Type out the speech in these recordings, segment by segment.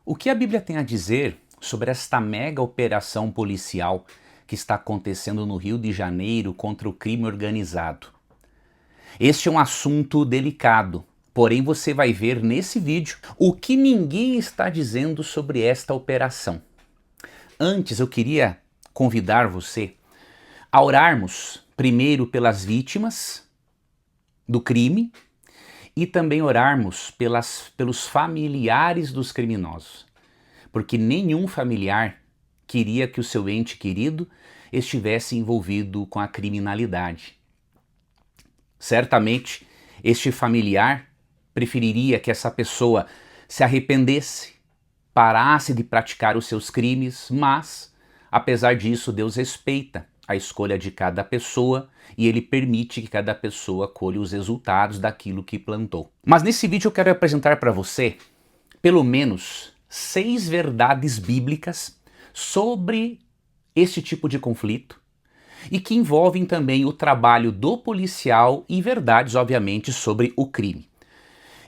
O que a Bíblia tem a dizer sobre esta mega operação policial que está acontecendo no Rio de Janeiro contra o crime organizado? Este é um assunto delicado, porém você vai ver nesse vídeo o que ninguém está dizendo sobre esta operação. Antes eu queria convidar você a orarmos primeiro pelas vítimas do crime e também orarmos pelos familiares dos criminosos, porque nenhum familiar queria que o seu ente querido estivesse envolvido com a criminalidade. Certamente, este familiar preferiria que essa pessoa se arrependesse, parasse de praticar os seus crimes, mas, apesar disso, Deus respeita a escolha de cada pessoa e Ele permite que cada pessoa colhe os resultados daquilo que plantou. Mas nesse vídeo eu quero apresentar para você, pelo menos, 6 verdades bíblicas sobre este tipo de conflito e que envolvem também o trabalho do policial e verdades, obviamente, sobre o crime.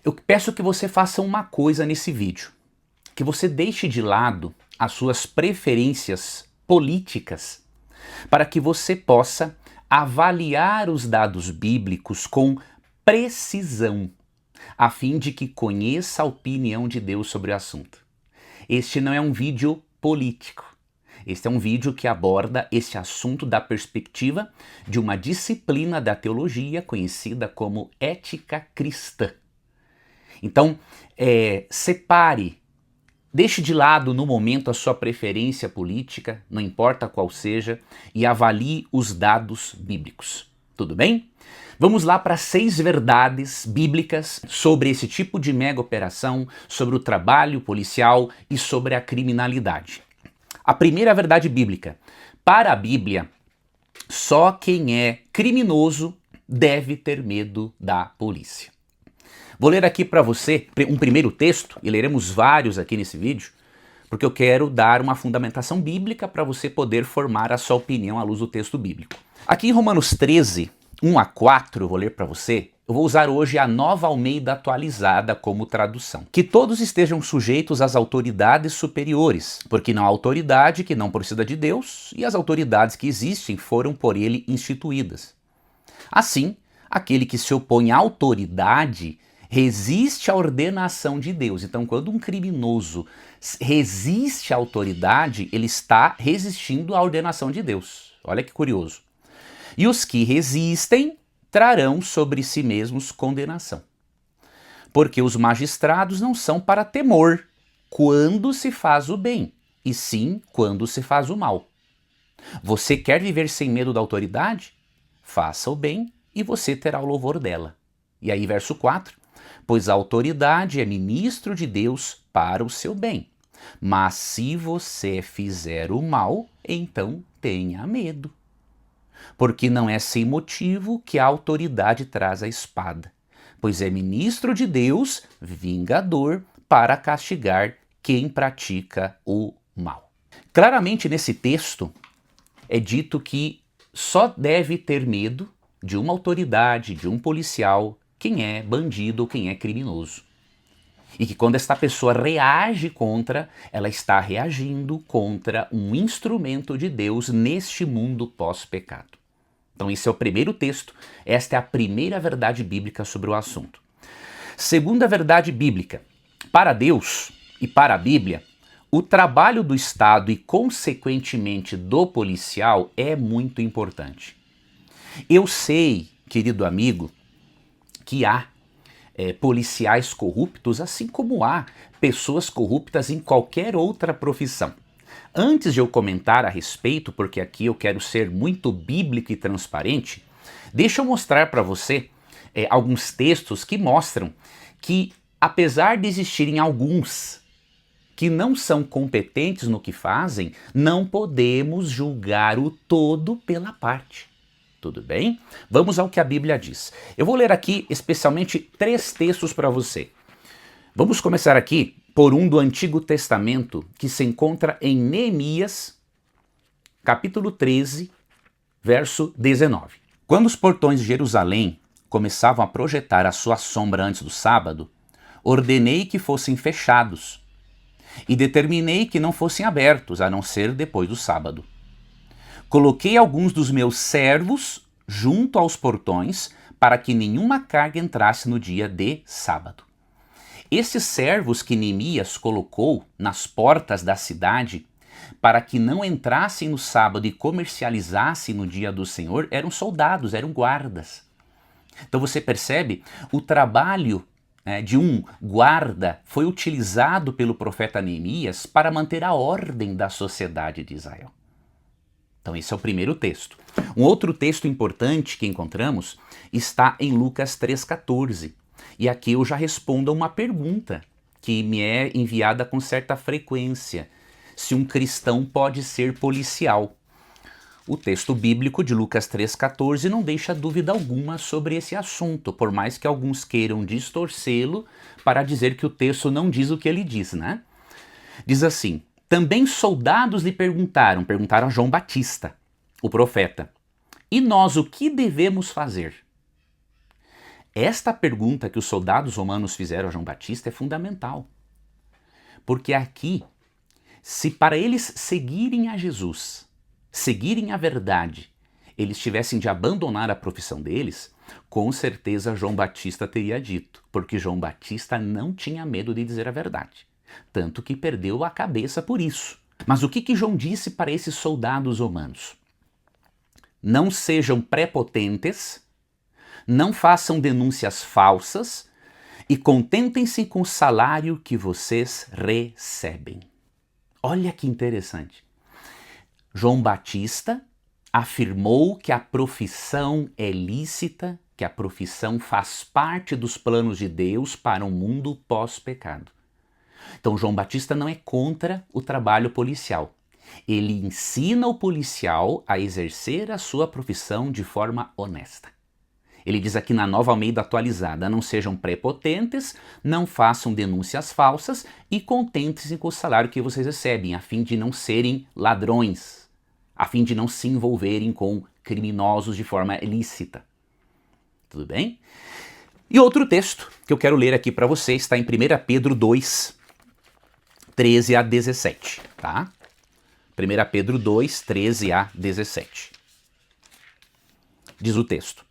Eu peço que você faça uma coisa nesse vídeo, que você deixe de lado as suas preferências políticas para que você possa avaliar os dados bíblicos com precisão, a fim de que conheça a opinião de Deus sobre o assunto. Este não é um vídeo político. Este é um vídeo que aborda esse assunto da perspectiva de uma disciplina da teologia conhecida como ética cristã. Então, separe, deixe de lado no momento a sua preferência política, não importa qual seja, e avalie os dados bíblicos. Tudo bem? Vamos lá para 6 verdades bíblicas sobre esse tipo de mega operação, sobre o trabalho policial e sobre a criminalidade. A primeira verdade bíblica: para a Bíblia, só quem é criminoso deve ter medo da polícia. Vou ler aqui para você um primeiro texto, e leremos vários aqui nesse vídeo, porque eu quero dar uma fundamentação bíblica para você poder formar a sua opinião à luz do texto bíblico. Aqui em Romanos 13, 1 a 4, eu vou ler para você. Eu vou usar hoje a Nova Almeida atualizada como tradução. Que todos estejam sujeitos às autoridades superiores, porque não há autoridade que não proceda de Deus, e as autoridades que existem foram por ele instituídas. Assim, aquele que se opõe à autoridade resiste à ordenação de Deus. Então, quando um criminoso resiste à autoridade, ele está resistindo à ordenação de Deus. Olha que curioso. E os que resistem trarão sobre si mesmos condenação. Porque os magistrados não são para temor quando se faz o bem, e sim quando se faz o mal. Você quer viver sem medo da autoridade? Faça o bem e você terá o louvor dela. E aí, verso 4. Pois a autoridade é ministro de Deus para o seu bem. Mas se você fizer o mal, então tenha medo. Porque não é sem motivo que a autoridade traz a espada, pois é ministro de Deus, vingador, para castigar quem pratica o mal. Claramente nesse texto é dito que só deve ter medo de uma autoridade, de um policial, quem é bandido ou quem é criminoso. E que quando esta pessoa reage contra, ela está reagindo contra um instrumento de Deus neste mundo pós-pecado. Então esse é o primeiro texto, esta é a primeira verdade bíblica sobre o assunto. Segunda verdade bíblica: para Deus e para a Bíblia, o trabalho do Estado e consequentemente do policial é muito importante. Eu sei, querido amigo, que há policiais corruptos, assim como há pessoas corruptas em qualquer outra profissão. Antes de eu comentar a respeito, porque aqui eu quero ser muito bíblico e transparente, deixa eu mostrar para você alguns textos que mostram que, apesar de existirem alguns que não são competentes no que fazem, não podemos julgar o todo pela parte. Tudo bem? Vamos ao que a Bíblia diz. Eu vou ler aqui especialmente 3 textos para você. Vamos começar aqui por um do Antigo Testamento que se encontra em Neemias, capítulo 13, verso 19. Quando os portões de Jerusalém começavam a projetar a sua sombra antes do sábado, ordenei que fossem fechados e determinei que não fossem abertos, a não ser depois do sábado. Coloquei alguns dos meus servos junto aos portões para que nenhuma carga entrasse no dia de sábado. Esses servos que Neemias colocou nas portas da cidade para que não entrassem no sábado e comercializassem no dia do Senhor eram soldados, eram guardas. Então você percebe, o trabalho de um guarda foi utilizado pelo profeta Neemias para manter a ordem da sociedade de Israel. Então esse é o primeiro texto. Um outro texto importante que encontramos está em Lucas 3,14. E aqui eu já respondo a uma pergunta que me é enviada com certa frequência. Se um cristão pode ser policial. O texto bíblico de Lucas 3,14 não deixa dúvida alguma sobre esse assunto, por mais que alguns queiram distorcê-lo para dizer que o texto não diz o que ele diz, né? Diz assim: também soldados lhe perguntaram a João Batista, o profeta, e nós o que devemos fazer? Esta pergunta que os soldados romanos fizeram a João Batista é fundamental, porque aqui, se para eles seguirem a Jesus, seguirem a verdade, eles tivessem de abandonar a profissão deles, com certeza João Batista teria dito, porque João Batista não tinha medo de dizer a verdade, tanto que perdeu a cabeça por isso. Mas o que João disse para esses soldados romanos? Não sejam prepotentes, não façam denúncias falsas e contentem-se com o salário que vocês recebem. Olha que interessante. João Batista afirmou que a profissão é lícita, que a profissão faz parte dos planos de Deus para um mundo pós-pecado. Então João Batista não é contra o trabalho policial. Ele ensina o policial a exercer a sua profissão de forma honesta. Ele diz aqui na Nova Almeida Atualizada: não sejam prepotentes, não façam denúncias falsas e contentem-se com o salário que vocês recebem, a fim de não serem ladrões, a fim de não se envolverem com criminosos de forma ilícita. Tudo bem? E outro texto que eu quero ler aqui para você está em 1 Pedro 2, 13 a 17, tá? 1 Pedro 2, 13 a 17. Diz o texto: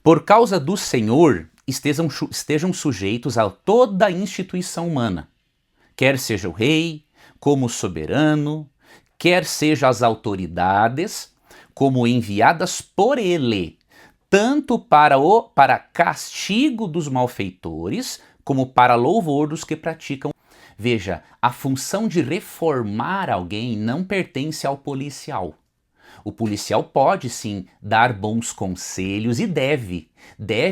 por causa do Senhor, estejam sujeitos a toda a instituição humana, quer seja o rei, como soberano, quer seja as autoridades, como enviadas por ele, tanto para castigo dos malfeitores, como para louvor dos que praticam. Veja, a função de reformar alguém não pertence ao policial. O policial pode sim dar bons conselhos e deve,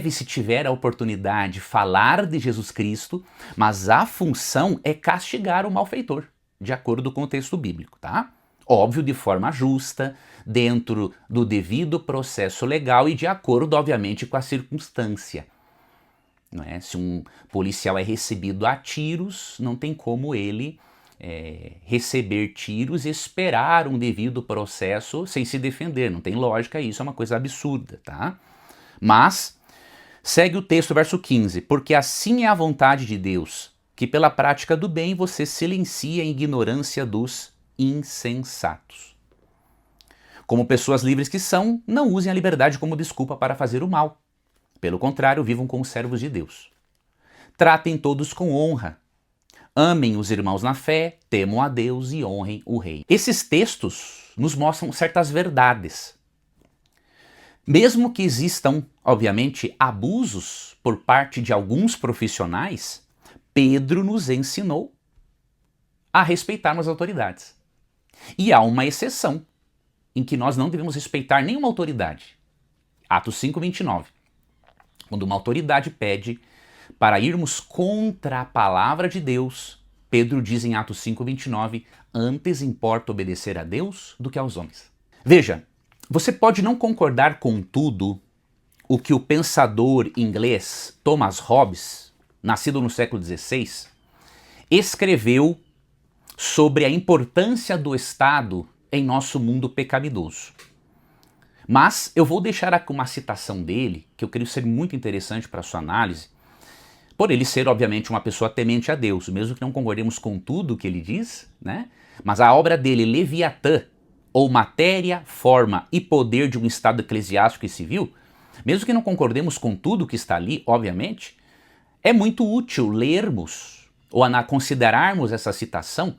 se tiver a oportunidade, falar de Jesus Cristo, mas a função é castigar o malfeitor, de acordo com o texto bíblico, tá? Óbvio, de forma justa, dentro do devido processo legal e de acordo, obviamente, com a circunstância. Não é? Se um policial é recebido a tiros, não tem como ele receber tiros e esperar um devido processo sem se defender. Não tem lógica, isso é uma coisa absurda, tá? Mas, segue o texto, verso 15. Porque assim é a vontade de Deus, que pela prática do bem você silencia a ignorância dos insensatos. Como pessoas livres que são, não usem a liberdade como desculpa para fazer o mal. Pelo contrário, vivam como servos de Deus. Tratem todos com honra. Amem os irmãos na fé, temam a Deus e honrem o rei. Esses textos nos mostram certas verdades. Mesmo que existam, obviamente, abusos por parte de alguns profissionais, Pedro nos ensinou a respeitarmos as autoridades. E há uma exceção, em que nós não devemos respeitar nenhuma autoridade. Atos 5:29. Quando uma autoridade pede para irmos contra a palavra de Deus, Pedro diz em Atos 5:29, antes importa obedecer a Deus do que aos homens. Veja, você pode não concordar com tudo o que o pensador inglês Thomas Hobbes, nascido no século XVI, escreveu sobre a importância do Estado em nosso mundo pecaminoso. Mas eu vou deixar aqui uma citação dele, que eu creio ser muito interessante para a sua análise, por ele ser, obviamente, uma pessoa temente a Deus, mesmo que não concordemos com tudo que ele diz, né? Mas a obra dele, Leviatã, ou Matéria, Forma e Poder de um Estado Eclesiástico e Civil, mesmo que não concordemos com tudo que está ali, obviamente, é muito útil lermos ou considerarmos essa citação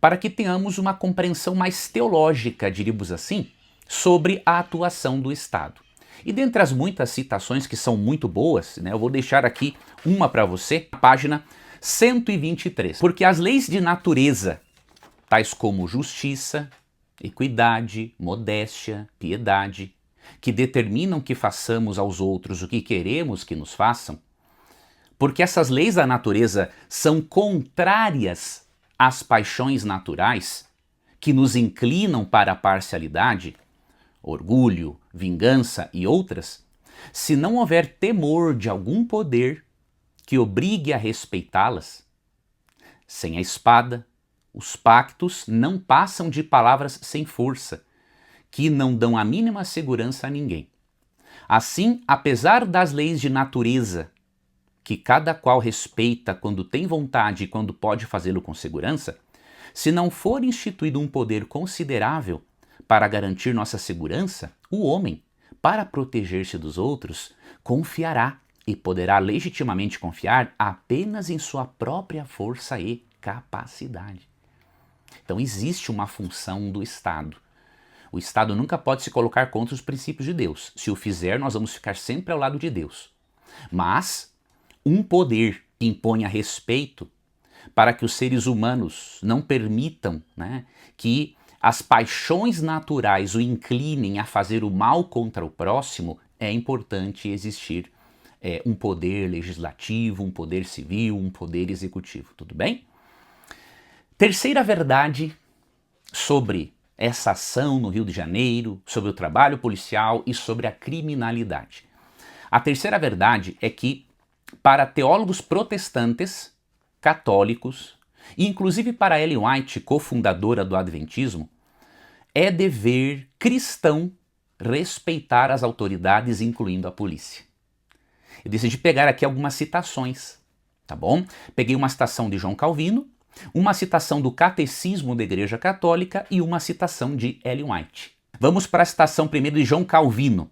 para que tenhamos uma compreensão mais teológica, diríamos assim, sobre a atuação do Estado. E dentre as muitas citações que são muito boas, né, eu vou deixar aqui uma para você, a página 123. Porque as leis de natureza, tais como justiça, equidade, modéstia, piedade, que determinam que façamos aos outros o que queremos que nos façam, porque essas leis da natureza são contrárias às paixões naturais, que nos inclinam para a parcialidade, orgulho, vingança e outras, se não houver temor de algum poder que obrigue a respeitá-las, sem a espada, os pactos não passam de palavras sem força, que não dão a mínima segurança a ninguém. Assim, apesar das leis de natureza, que cada qual respeita quando tem vontade e quando pode fazê-lo com segurança, se não for instituído um poder considerável para garantir nossa segurança, o homem, para proteger-se dos outros, confiará e poderá legitimamente confiar apenas em sua própria força e capacidade. Então existe uma função do Estado. O Estado nunca pode se colocar contra os princípios de Deus. Se o fizer, nós vamos ficar sempre ao lado de Deus. Mas um poder que imponha respeito para que os seres humanos não permitam, né, que as paixões naturais o inclinem a fazer o mal contra o próximo, é importante existir um poder legislativo, um poder civil, um poder executivo, tudo bem? Terceira verdade sobre essa ação no Rio de Janeiro, sobre o trabalho policial e sobre a criminalidade. A terceira verdade é que, para teólogos protestantes, católicos, e inclusive para Ellen White, cofundadora do Adventismo, é dever cristão respeitar as autoridades, incluindo a polícia. Eu decidi pegar aqui algumas citações, tá bom? Peguei uma citação de João Calvino, uma citação do Catecismo da Igreja Católica e uma citação de Ellen White. Vamos para a citação primeiro de João Calvino,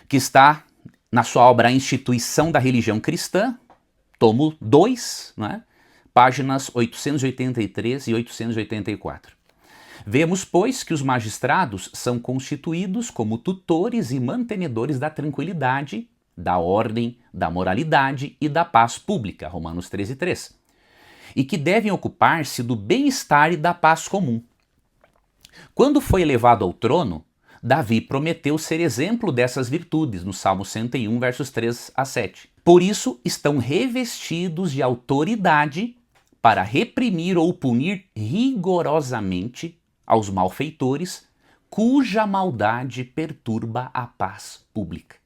que está na sua obra A Instituição da Religião Cristã, tomo 2, né? Páginas 883 e 884. Vemos, pois, que os magistrados são constituídos como tutores e mantenedores da tranquilidade, da ordem, da moralidade e da paz pública, Romanos 13:3, e que devem ocupar-se do bem-estar e da paz comum. Quando foi elevado ao trono, Davi prometeu ser exemplo dessas virtudes, no Salmo 101, versos 3 a 7. Por isso, estão revestidos de autoridade para reprimir ou punir rigorosamente aos malfeitores, cuja maldade perturba a paz pública.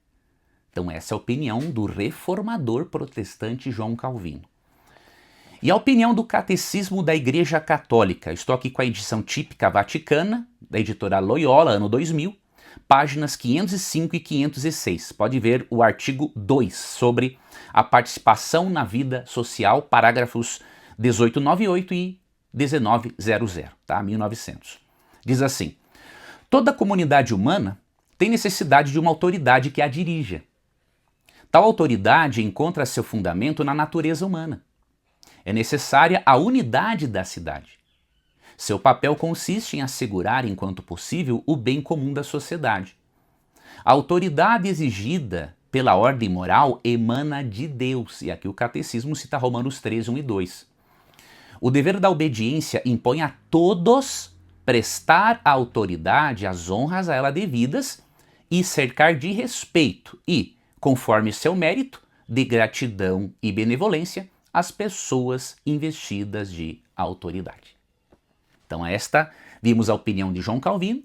Então essa é a opinião do reformador protestante João Calvino. E a opinião do Catecismo da Igreja Católica. Estou aqui com a edição típica vaticana, da editora Loyola, ano 2000, páginas 505 e 506. Pode ver o artigo 2 sobre a participação na vida social, parágrafos 1898 e 1900, tá? 1900. Diz assim: toda comunidade humana tem necessidade de uma autoridade que a dirija. Tal autoridade encontra seu fundamento na natureza humana. É necessária a unidade da cidade. Seu papel consiste em assegurar, enquanto possível, o bem comum da sociedade. A autoridade exigida pela ordem moral emana de Deus, e aqui o Catecismo cita Romanos 13, 1 e 2. O dever da obediência impõe a todos prestar à autoridade as honras a ela devidas e cercar de respeito e, conforme seu mérito, de gratidão e benevolência as pessoas investidas de autoridade. Então vimos a opinião de João Calvino,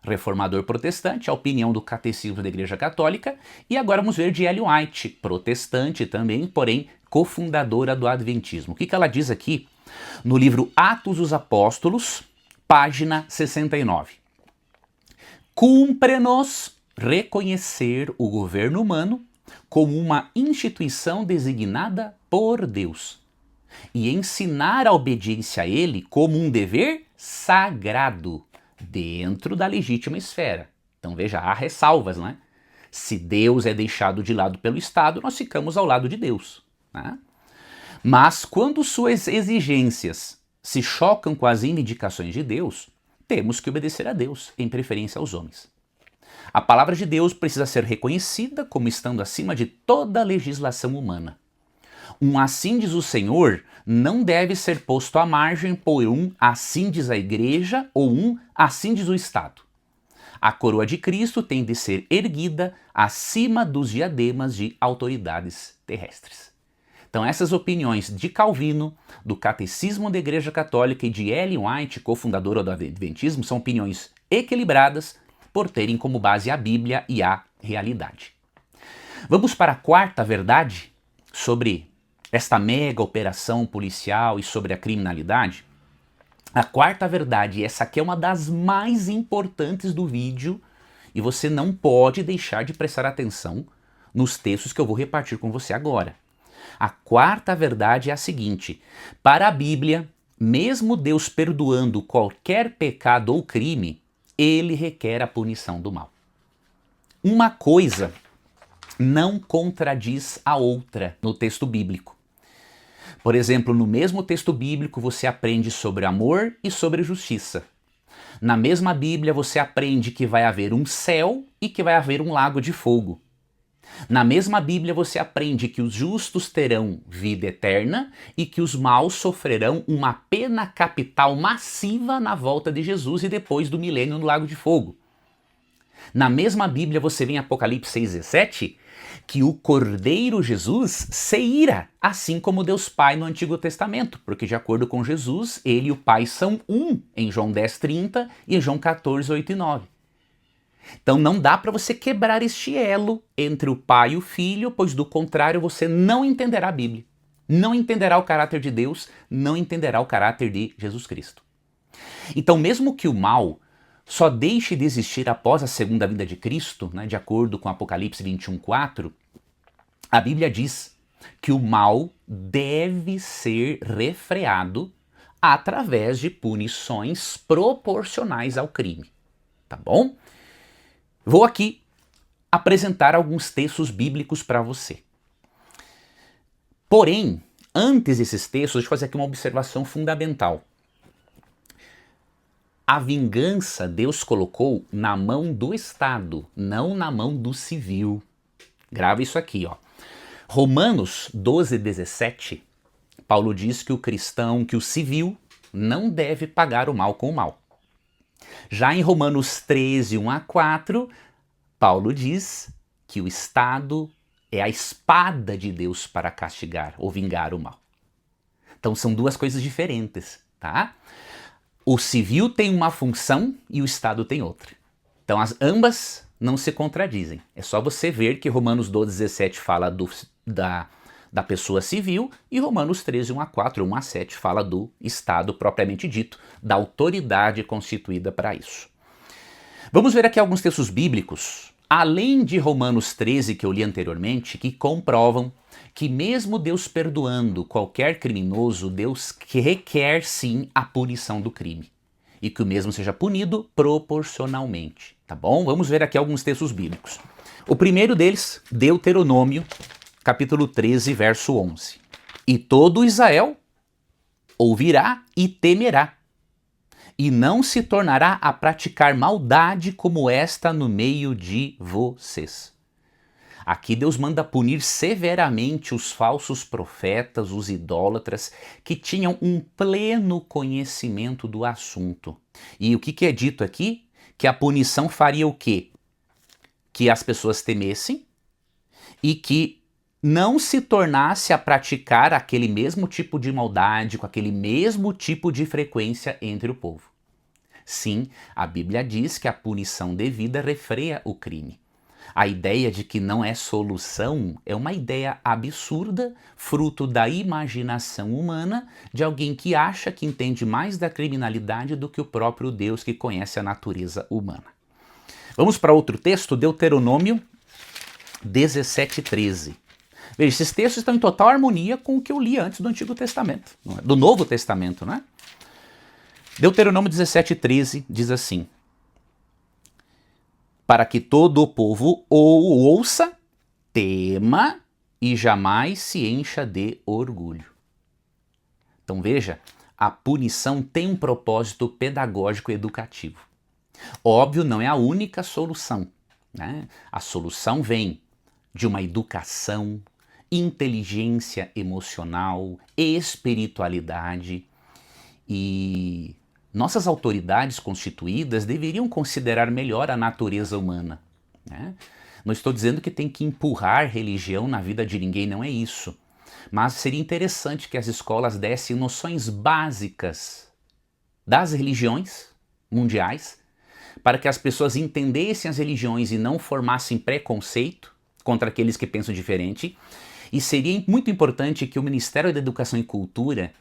reformador protestante, a opinião do Catecismo da Igreja Católica, e agora vamos ver de Ellen White, protestante também, porém cofundadora do Adventismo. O que ela diz aqui no livro Atos dos Apóstolos, página 69. Cumpre-nos reconhecer o governo humano como uma instituição designada por Deus e ensinar a obediência a ele como um dever sagrado dentro da legítima esfera. Então veja, há ressalvas, né? Se Deus é deixado de lado pelo Estado, nós ficamos ao lado de Deus, né? Mas quando suas exigências se chocam com as indicações de Deus, temos que obedecer a Deus, em preferência aos homens. A palavra de Deus precisa ser reconhecida como estando acima de toda a legislação humana. Um assim diz o Senhor não deve ser posto à margem por um assim diz a igreja ou um assim diz o Estado. A coroa de Cristo tem de ser erguida acima dos diademas de autoridades terrestres. Então essas opiniões de Calvino, do Catecismo da Igreja Católica e de Ellen White, cofundadora do Adventismo, são opiniões equilibradas por terem como base a Bíblia e a realidade. Vamos para a quarta verdade sobre esta mega operação policial e sobre a criminalidade? A quarta verdade, essa aqui é uma das mais importantes do vídeo e você não pode deixar de prestar atenção nos textos que eu vou repartir com você agora. A quarta verdade é a seguinte: para a Bíblia, mesmo Deus perdoando qualquer pecado ou crime, ele requer a punição do mal. Uma coisa não contradiz a outra no texto bíblico. Por exemplo, no mesmo texto bíblico você aprende sobre amor e sobre justiça. Na mesma Bíblia você aprende que vai haver um céu e que vai haver um lago de fogo. Na mesma Bíblia você aprende que os justos terão vida eterna e que os maus sofrerão uma pena capital massiva na volta de Jesus e depois do milênio no lago de fogo. Na mesma Bíblia você vê em Apocalipse 6,17 que o Cordeiro Jesus se ira, assim como Deus Pai no Antigo Testamento, porque de acordo com Jesus, ele e o Pai são um, em João 10,30 e em João 14,8 e 9. Então não dá para você quebrar este elo entre o Pai e o Filho, pois do contrário você não entenderá a Bíblia, não entenderá o caráter de Deus, não entenderá o caráter de Jesus Cristo. Então mesmo que o mal só deixe de existir após a segunda vinda de Cristo, né, de acordo com Apocalipse 21,4, a Bíblia diz que o mal deve ser refreado através de punições proporcionais ao crime. Tá bom? Vou aqui apresentar alguns textos bíblicos para você. Porém, antes desses textos, deixa eu fazer aqui uma observação fundamental. A vingança Deus colocou na mão do Estado, não na mão do civil. Grava isso aqui, ó. Romanos 12,17, Paulo diz que o cristão, que o civil, não deve pagar o mal com o mal. Já em Romanos 13, 1 a 4, Paulo diz que o Estado é a espada de Deus para castigar ou vingar o mal. Então são duas coisas diferentes, tá? O civil tem uma função e o Estado tem outra. Então ambas não se contradizem. É só você ver que Romanos 12,17 fala da pessoa civil e Romanos 13, 1 a 4, 1 a 7 fala do Estado propriamente dito, da autoridade constituída para isso. Vamos ver aqui alguns textos bíblicos, além de Romanos 13 que eu li anteriormente, que comprovam que mesmo Deus perdoando qualquer criminoso, Deus requer sim a punição do crime. E que o mesmo seja punido proporcionalmente, tá bom? Vamos ver aqui alguns textos bíblicos. O primeiro deles, Deuteronômio, capítulo 13, verso 11. E todo Israel ouvirá e temerá, e não se tornará a praticar maldade como esta no meio de vocês. Aqui Deus manda punir severamente os falsos profetas, os idólatras, que tinham um pleno conhecimento do assunto. E o que é dito aqui? Que a punição faria o quê? Que as pessoas temessem e que não se tornasse a praticar aquele mesmo tipo de maldade, com aquele mesmo tipo de frequência entre o povo. Sim, a Bíblia diz que a punição devida refreia o crime. A ideia de que não é solução é uma ideia absurda, fruto da imaginação humana de alguém que acha que entende mais da criminalidade do que o próprio Deus que conhece a natureza humana. Vamos para outro texto, Deuteronômio 17 e 13. Veja, esses textos estão em total harmonia com o que eu li antes do Antigo Testamento, do Novo Testamento, né? Deuteronômio 17 e 13 diz assim: para que todo o povo o ouça, tema e jamais se encha de orgulho. Então veja, a punição tem um propósito pedagógico e educativo. Óbvio, não é a única solução, né? A solução vem de uma educação, inteligência emocional, espiritualidade, e nossas autoridades constituídas deveriam considerar melhor a natureza humana, né? Não estou dizendo que tem que empurrar religião na vida de ninguém, não é isso. Mas seria interessante que as escolas dessem noções básicas das religiões mundiais, para que as pessoas entendessem as religiões e não formassem preconceito contra aqueles que pensam diferente. E seria muito importante que o Ministério da Educação e Cultura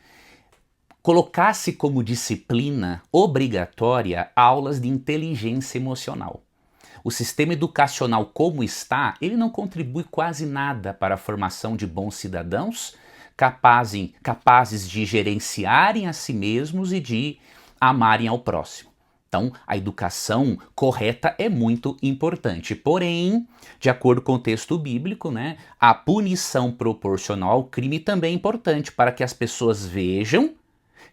colocasse como disciplina obrigatória aulas de inteligência emocional. O sistema educacional como está, ele não contribui quase nada para a formação de bons cidadãos capazes de gerenciarem a si mesmos e de amarem ao próximo. Então, a educação correta é muito importante. Porém, de acordo com o texto bíblico, né, a punição proporcional ao crime também é importante para que as pessoas vejam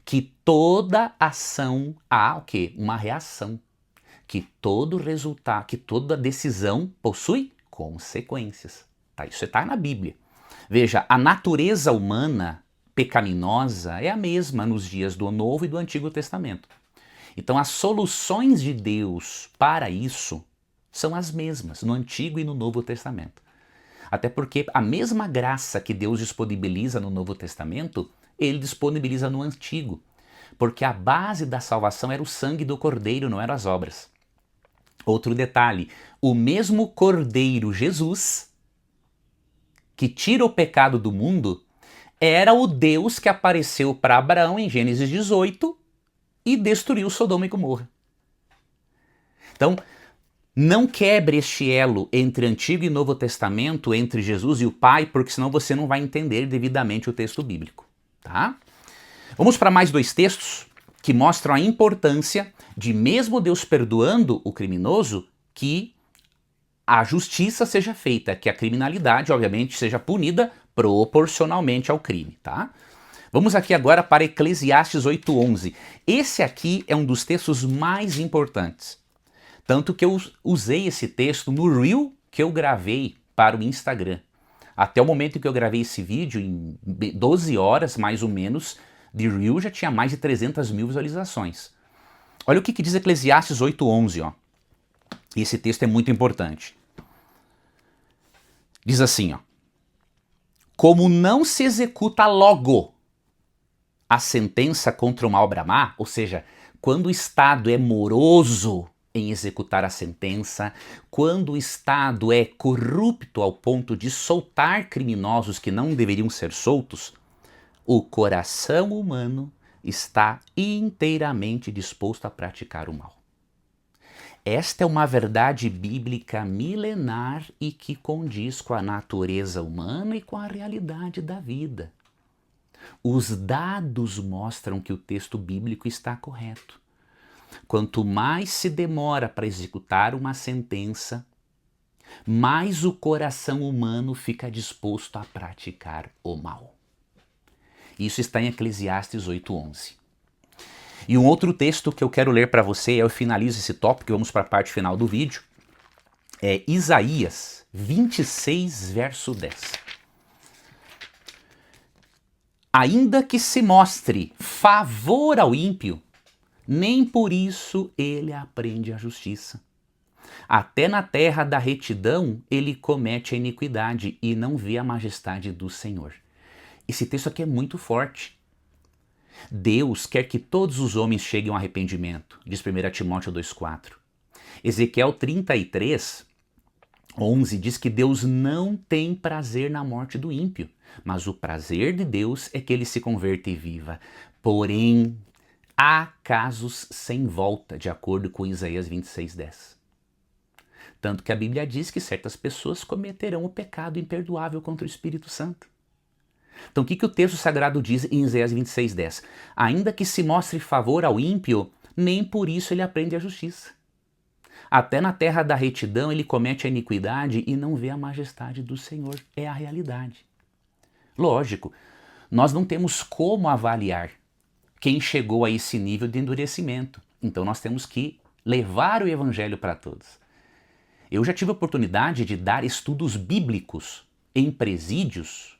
que toda ação há o quê? Uma reação. Que todo resultado, que toda decisão possui consequências. Tá? Isso está na Bíblia. Veja, a natureza humana pecaminosa é a mesma nos dias do Novo e do Antigo Testamento. Então as soluções de Deus para isso são as mesmas no Antigo e no Novo Testamento. Até porque a mesma graça que Deus disponibiliza no Novo Testamento, ele disponibiliza no Antigo. Porque a base da salvação era o sangue do Cordeiro, não eram as obras. Outro detalhe, o mesmo Cordeiro Jesus, que tira o pecado do mundo, era o Deus que apareceu para Abraão em Gênesis 18 e destruiu Sodoma e Gomorra. Então, não quebre este elo entre Antigo e Novo Testamento, entre Jesus e o Pai, porque senão você não vai entender devidamente o texto bíblico, tá? Vamos para mais dois textos que mostram a importância de, mesmo Deus perdoando o criminoso, que a justiça seja feita, que a criminalidade, obviamente, seja punida proporcionalmente ao crime, tá? Vamos aqui agora para Eclesiastes 8:11. Esse aqui é um dos textos mais importantes. Tanto que eu usei esse texto no Reel que eu gravei para o Instagram. Até o momento em que eu gravei esse vídeo, em 12 horas mais ou menos, de Reel já tinha mais de 300 mil visualizações. Olha o que diz Eclesiastes 8:11, ó. E esse texto é muito importante. Diz assim, ó: como não se executa logo a sentença contra uma obra má, ou seja, quando o Estado é moroso em executar a sentença, quando o Estado é corrupto ao ponto de soltar criminosos que não deveriam ser soltos, o coração humano está inteiramente disposto a praticar o mal. Esta é uma verdade bíblica milenar e que condiz com a natureza humana e com a realidade da vida. Os dados mostram que o texto bíblico está correto. Quanto mais se demora para executar uma sentença, mais o coração humano fica disposto a praticar o mal. Isso está em Eclesiastes 8:11. E um outro texto que eu quero ler para você, eu finalizo esse tópico, vamos para a parte final do vídeo, é Isaías 26, verso 10. Ainda que se mostre favor ao ímpio, nem por isso ele aprende a justiça. Até na terra da retidão ele comete a iniquidade e não vê a majestade do Senhor. Esse texto aqui é muito forte. Deus quer que todos os homens cheguem ao arrependimento, diz 1 Timóteo 2,4. Ezequiel 33:11 diz que Deus não tem prazer na morte do ímpio, mas o prazer de Deus é que ele se converta e viva. Porém, há casos sem volta, de acordo com Isaías 26:10. Tanto que a Bíblia diz que certas pessoas cometerão o pecado imperdoável contra o Espírito Santo. Então o que o texto sagrado diz em Isaías 26:10? Ainda que se mostre favor ao ímpio, nem por isso ele aprende a justiça. Até na terra da retidão ele comete a iniquidade e não vê a majestade do Senhor. É a realidade. Lógico, nós não temos como avaliar quem chegou a esse nível de endurecimento. Então nós temos que levar o evangelho para todos. Eu já tive a oportunidade de dar estudos bíblicos em presídios.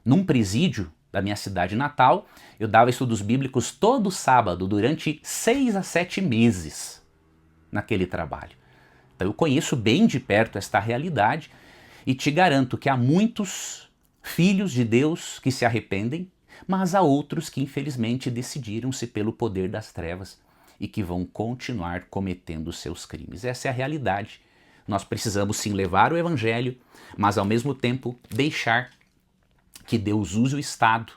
Num presídio da minha cidade natal, eu dava estudos bíblicos todo sábado durante 6 a 7 meses naquele trabalho. Então eu conheço bem de perto esta realidade e te garanto que há muitos filhos de Deus que se arrependem, mas há outros que infelizmente decidiram-se pelo poder das trevas e que vão continuar cometendo seus crimes. Essa é a realidade. Nós precisamos sim levar o evangelho, mas ao mesmo tempo deixar que Deus use o Estado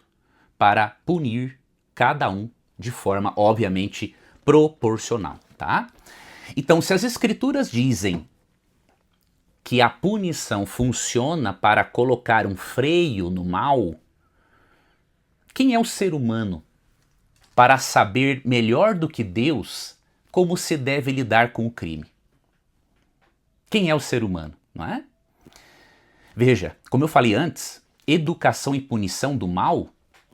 para punir cada um de forma, obviamente, proporcional, tá? Então, se as Escrituras dizem que a punição funciona para colocar um freio no mal, quem é o ser humano para saber melhor do que Deus como se deve lidar com o crime? Quem é o ser humano, não é? Veja, como eu falei antes, educação e punição do mal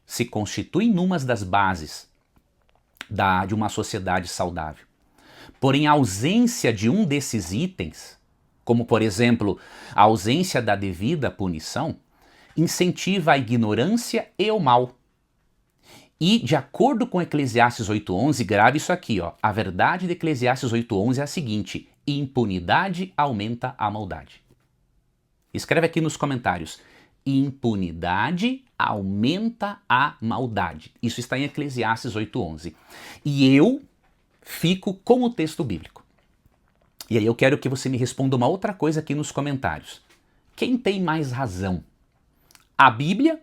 se constituem numa das bases de uma sociedade saudável. Porém, a ausência de um desses itens, como por exemplo a ausência da devida punição, incentiva a ignorância e o mal. E, de acordo com Eclesiastes 8:11, grave isso aqui, ó, a verdade de Eclesiastes 8:11 é a seguinte: impunidade aumenta a maldade. Escreve aqui nos comentários: impunidade aumenta a maldade. Isso está em Eclesiastes 8:11. E eu fico com o texto bíblico. E aí eu quero que você me responda uma outra coisa aqui nos comentários. Quem tem mais razão? A Bíblia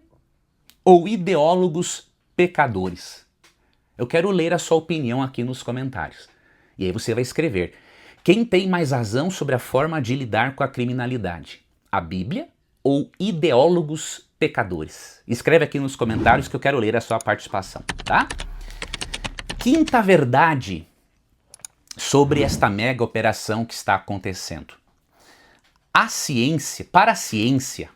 ou ideólogos pecadores? Eu quero ler a sua opinião aqui nos comentários. E aí você vai escrever: quem tem mais razão sobre a forma de lidar com a criminalidade? A Bíblia ou ideólogos pecadores? Escreve aqui nos comentários que eu quero ler a sua participação, tá? Quinta verdade sobre esta mega operação que está acontecendo. A ciência, para a ciência,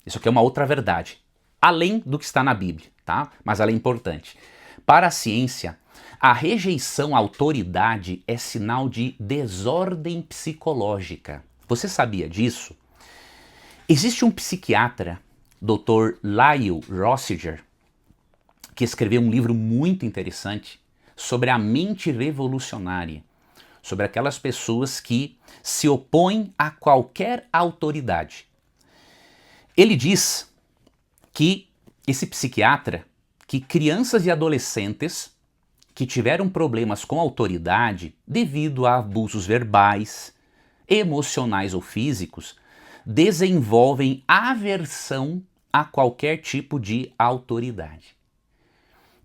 isso aqui é uma outra verdade, além do que está na Bíblia, tá? Mas ela é importante. Para a ciência, a rejeição à autoridade é sinal de desordem psicológica. Você sabia disso? Existe um psiquiatra, Dr. Lyle Rossiger, que escreveu um livro muito interessante sobre a mente revolucionária, sobre aquelas pessoas que se opõem a qualquer autoridade. Ele diz que esse psiquiatra, que crianças e adolescentes que tiveram problemas com a autoridade devido a abusos verbais, emocionais ou físicos, desenvolvem aversão a qualquer tipo de autoridade.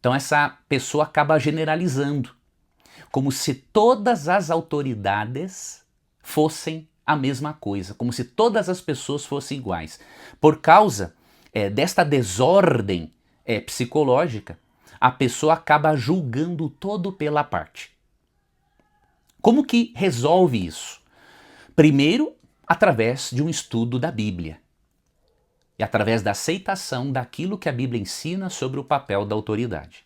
Então essa pessoa acaba generalizando, como se todas as autoridades fossem a mesma coisa, como se todas as pessoas fossem iguais. Por causa desta desordem psicológica, a pessoa acaba julgando todo pela parte. Como que resolve isso? Primeiro, através de um estudo da Bíblia e através da aceitação daquilo que a Bíblia ensina sobre o papel da autoridade.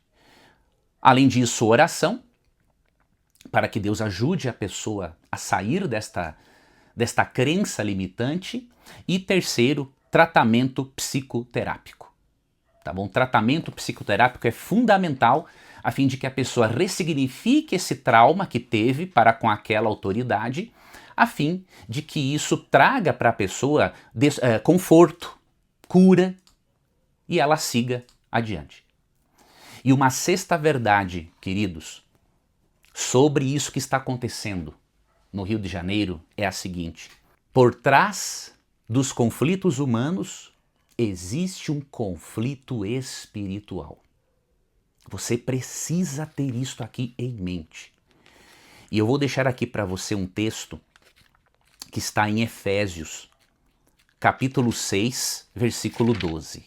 Além disso, oração, para que Deus ajude a pessoa a sair desta crença limitante. E terceiro, tratamento psicoterápico. Tá bom? Tratamento psicoterápico é fundamental a fim de que a pessoa ressignifique esse trauma que teve para com aquela autoridade, a fim de que isso traga para a pessoa conforto, cura e ela siga adiante. E uma sexta verdade, queridos, sobre isso que está acontecendo no Rio de Janeiro é a seguinte: por trás dos conflitos humanos existe um conflito espiritual. Você precisa ter isto aqui em mente. E eu vou deixar aqui para você um texto que está em Efésios, capítulo 6, versículo 12.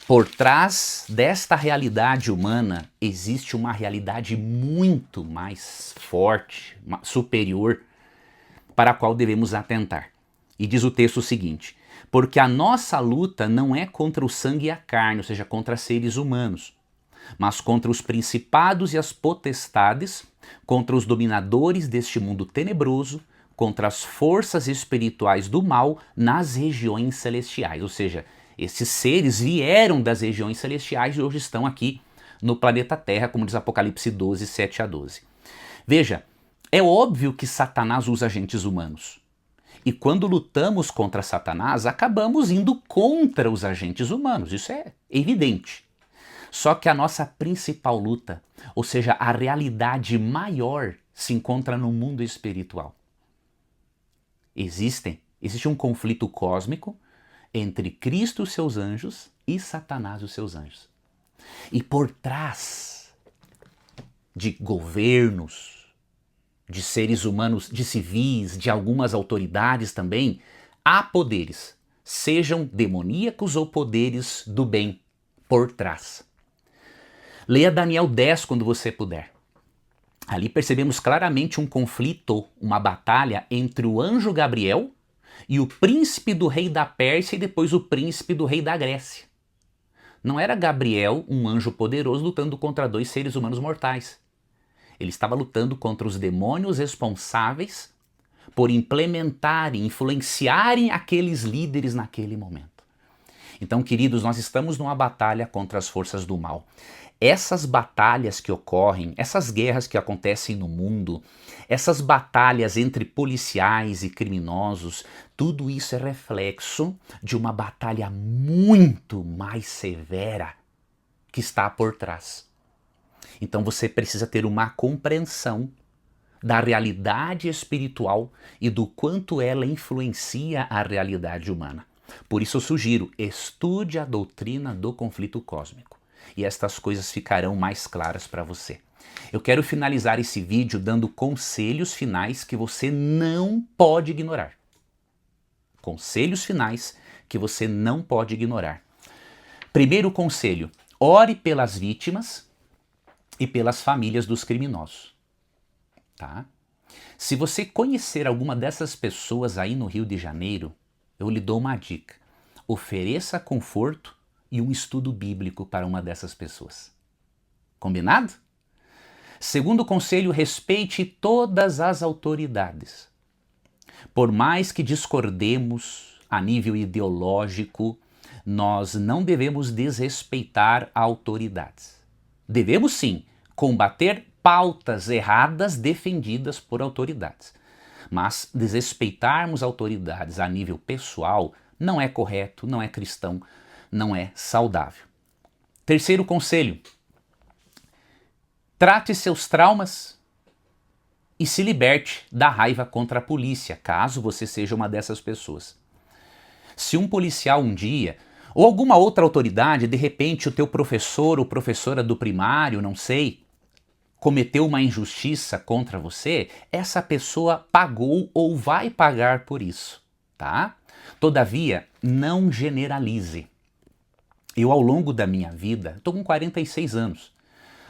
Por trás desta realidade humana existe uma realidade muito mais forte, superior, para a qual devemos atentar. E diz o texto o seguinte: porque a nossa luta não é contra o sangue e a carne, ou seja, contra seres humanos, mas contra os principados e as potestades, contra os dominadores deste mundo tenebroso, contra as forças espirituais do mal nas regiões celestiais. Ou seja, esses seres vieram das regiões celestiais e hoje estão aqui no planeta Terra, como diz Apocalipse 12, 7 a 12. Veja, é óbvio que Satanás usa agentes humanos. E quando lutamos contra Satanás, acabamos indo contra os agentes humanos. Isso é evidente. Só que a nossa principal luta, ou seja, a realidade maior, se encontra no mundo espiritual. Existe um conflito cósmico entre Cristo e os seus anjos e Satanás e os seus anjos. E por trás de governos, de seres humanos, de civis, de algumas autoridades também, há poderes, sejam demoníacos ou poderes do bem, por trás. Leia Daniel 10 quando você puder. Ali percebemos claramente um conflito, uma batalha entre o anjo Gabriel e o príncipe do rei da Pérsia e depois o príncipe do rei da Grécia. Não era Gabriel, um anjo poderoso, lutando contra dois seres humanos mortais. Ele estava lutando contra os demônios responsáveis por implementarem, influenciarem aqueles líderes naquele momento. Então, queridos, nós estamos numa batalha contra as forças do mal. Essas batalhas que ocorrem, essas guerras que acontecem no mundo, essas batalhas entre policiais e criminosos, tudo isso é reflexo de uma batalha muito mais severa que está por trás. Então você precisa ter uma compreensão da realidade espiritual e do quanto ela influencia a realidade humana. Por isso eu sugiro, estude a doutrina do conflito cósmico e estas coisas ficarão mais claras para você. Eu quero finalizar esse vídeo dando conselhos finais que você não pode ignorar. Conselhos finais que você não pode ignorar. Primeiro conselho, ore pelas vítimas e pelas famílias dos criminosos. Tá? Se você conhecer alguma dessas pessoas aí no Rio de Janeiro, eu lhe dou uma dica. Ofereça conforto e um estudo bíblico para uma dessas pessoas. Combinado? Segundo conselho, respeite todas as autoridades. Por mais que discordemos a nível ideológico, nós não devemos desrespeitar autoridades. Devemos sim combater pautas erradas defendidas por autoridades. Mas desrespeitarmos autoridades a nível pessoal não é correto, não é cristão, não é saudável. Terceiro conselho, trate seus traumas e se liberte da raiva contra a polícia, caso você seja uma dessas pessoas. Se um policial um dia, ou alguma outra autoridade, de repente o teu professor ou professora do primário, não sei, cometeu uma injustiça contra você, essa pessoa pagou ou vai pagar por isso, tá? Todavia, não generalize. Eu, ao longo da minha vida, estou com 46 anos.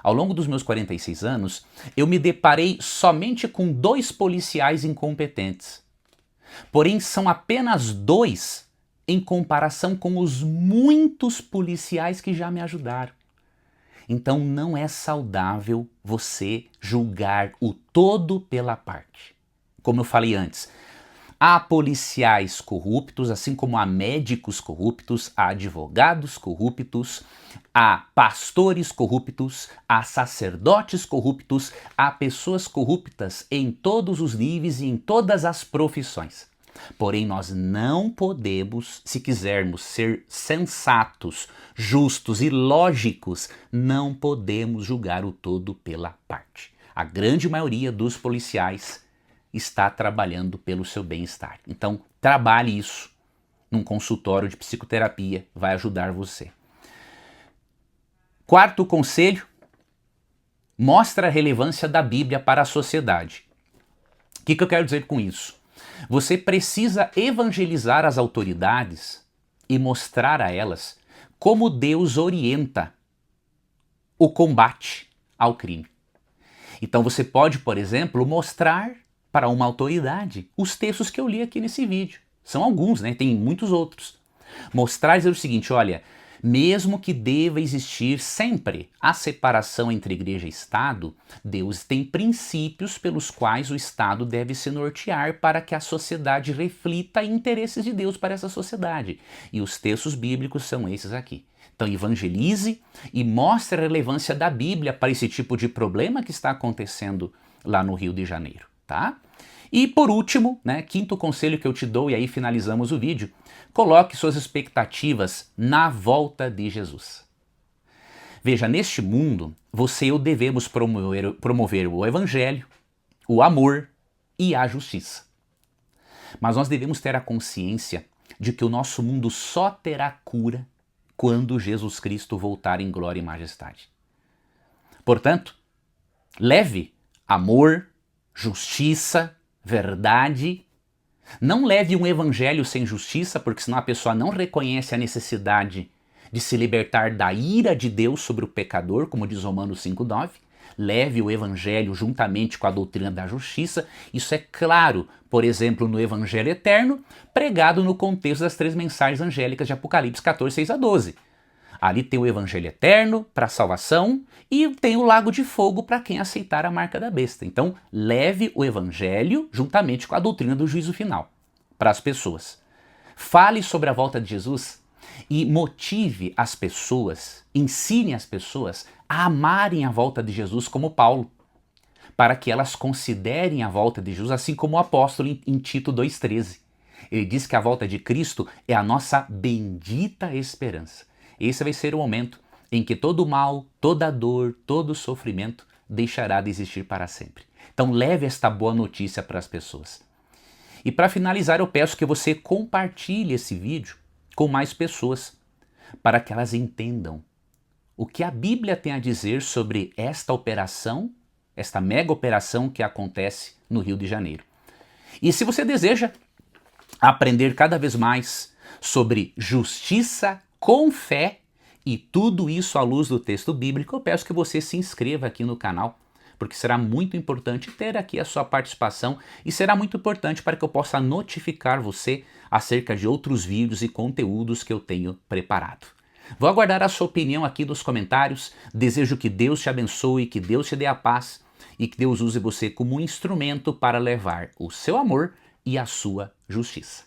Ao longo dos meus 46 anos, eu me deparei somente com 2 policiais incompetentes. Porém, são apenas 2 em comparação com os muitos policiais que já me ajudaram. Então não é saudável você julgar o todo pela parte. Como eu falei antes, há policiais corruptos, assim como há médicos corruptos, há advogados corruptos, há pastores corruptos, há sacerdotes corruptos, há pessoas corruptas em todos os níveis e em todas as profissões. Porém, nós não podemos, se quisermos ser sensatos, justos e lógicos, não podemos julgar o todo pela parte. A grande maioria dos policiais está trabalhando pelo seu bem-estar. Então, trabalhe isso num consultório de psicoterapia, vai ajudar você. Quarto conselho, mostra a relevância da Bíblia para a sociedade. O que eu quero dizer com isso? Você precisa evangelizar as autoridades e mostrar a elas como Deus orienta o combate ao crime. Então você pode, por exemplo, mostrar para uma autoridade os textos que eu li aqui nesse vídeo. São alguns, né? Tem muitos outros. Mostrar e dizer o seguinte, olha, mesmo que deva existir sempre a separação entre igreja e Estado, Deus tem princípios pelos quais o Estado deve se nortear para que a sociedade reflita interesses de Deus para essa sociedade. E os textos bíblicos são esses aqui. Então evangelize e mostre a relevância da Bíblia para esse tipo de problema que está acontecendo lá no Rio de Janeiro, tá? E por último, né, quinto conselho que eu te dou, e aí finalizamos o vídeo, coloque suas expectativas na volta de Jesus. Veja, neste mundo, você e eu devemos promover o evangelho, o amor e a justiça. Mas nós devemos ter a consciência de que o nosso mundo só terá cura quando Jesus Cristo voltar em glória e majestade. Portanto, leve amor, justiça, verdade. Não leve um evangelho sem justiça, porque senão a pessoa não reconhece a necessidade de se libertar da ira de Deus sobre o pecador, como diz Romanos 5,9. Leve o evangelho juntamente com a doutrina da justiça. Isso é claro, por exemplo, no evangelho eterno, pregado no contexto das 3 mensagens angélicas de Apocalipse 14, 6 a 12. Ali tem o evangelho eterno para a salvação e tem o lago de fogo para quem aceitar a marca da besta. Então, leve o evangelho juntamente com a doutrina do juízo final para as pessoas. Fale sobre a volta de Jesus e motive as pessoas, ensine as pessoas a amarem a volta de Jesus como Paulo, para que elas considerem a volta de Jesus assim como o apóstolo em Tito 2,13. Ele diz que a volta de Cristo é a nossa bendita esperança. Esse vai ser o momento em que todo o mal, toda a dor, todo o sofrimento deixará de existir para sempre. Então leve esta boa notícia para as pessoas. E para finalizar, eu peço que você compartilhe esse vídeo com mais pessoas, para que elas entendam o que a Bíblia tem a dizer sobre esta operação, esta mega operação que acontece no Rio de Janeiro. E se você deseja aprender cada vez mais sobre justiça com fé e tudo isso à luz do texto bíblico, eu peço que você se inscreva aqui no canal, porque será muito importante ter aqui a sua participação e será muito importante para que eu possa notificar você acerca de outros vídeos e conteúdos que eu tenho preparado. Vou aguardar a sua opinião aqui nos comentários, desejo que Deus te abençoe, que Deus te dê a paz e que Deus use você como um instrumento para levar o seu amor e a sua justiça.